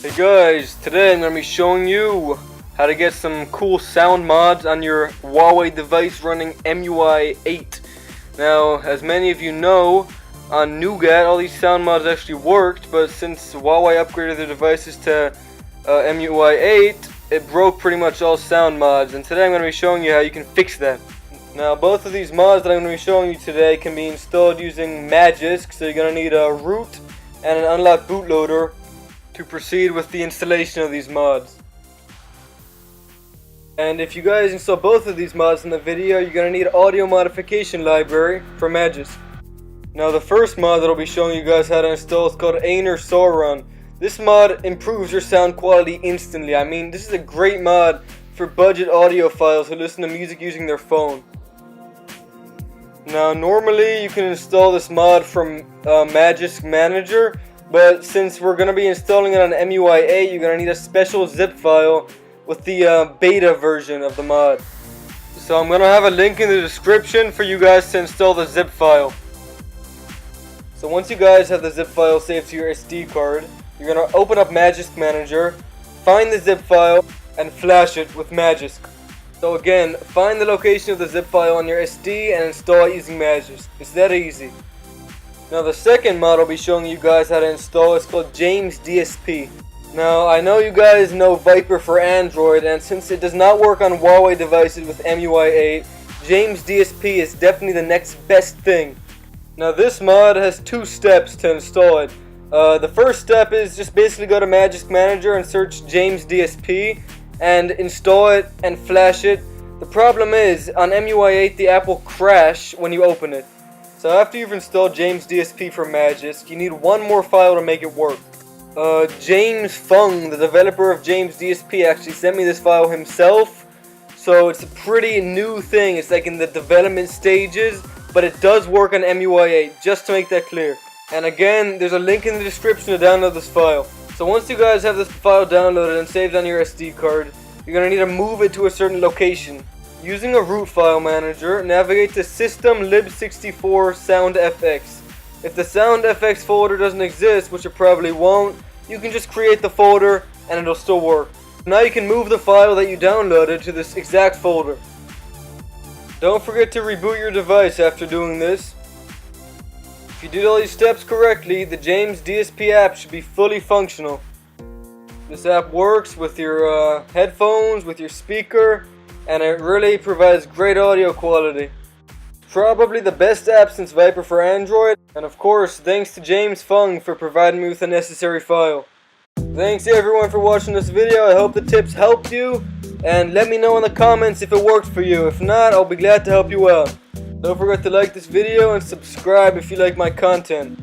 Hey guys, today I'm going to be showing you how to get some cool sound mods on your Huawei device running Emui 8. Now, as many of you know, on Nougat all these sound mods actually worked, but since Huawei upgraded their devices to Emui 8, it broke pretty much all sound mods, and today I'm going to be showing you how you can fix that. Now, both of these mods that I'm going to be showing you today can be installed using Magisk, so you're going to need a root and an unlocked bootloader to proceed with the installation of these mods. And if you guys install both of these mods in the video, you're going to need audio modification library for Magisk. Now the first mod that I'll be showing you guys how to install is called Ainur Sauron. This mod improves your sound quality instantly. I mean, this is a great mod for budget audiophiles who listen to music using their phone. Now normally you can install this mod from Majesty Manager, but since we're going to be installing it on Emui 8, you're going to need a special zip file with the beta version of the mod. So I'm going to have a link in the description for you guys to install the zip file. So once you guys have the zip file saved to your SD card, you're going to open up Majesty Manager, find the zip file, and flash it with Magisk. So again, find the location of the zip file on your SD and install it using Magisk. It's that easy. Now the second mod I'll be showing you guys how to install is called James DSP. Now I know you guys know Viper for Android, and since it does not work on Huawei devices with Emui 8, James DSP is definitely the next best thing. Now this mod has two steps to install it. The first step is just basically go to Magisk Manager and search James DSP and install it and flash it. The problem is on Emui 8 the app will crash when you open it. So after you've installed James DSP from Magisk, you need one more file to make it work. James Fung, the developer of James DSP, actually sent me this file himself. So it's a pretty new thing. It's like in the development stages, but it does work on Emui 8, just to make that clear. And again, there's a link in the description to download this file. So once you guys have this file downloaded and saved on your SD card, you're going to need to move it to a certain location. Using a root file manager, navigate to System lib64 soundfx. If the soundfx folder doesn't exist, which it probably won't, you can just create the folder and it'll still work. Now you can move the file that you downloaded to this exact folder. Don't forget to reboot your device after doing this. If you did all these steps correctly, the James DSP app should be fully functional. This app works with your headphones, with your speaker, and it really provides great audio quality. Probably the best app since Viper for Android, and of course thanks to James Fung for providing me with the necessary file. Thanks everyone for watching this video. I hope the tips helped you, and let me know in the comments if it worked for you. If not, I'll be glad to help you out. Don't forget to like this video and subscribe if you like my content.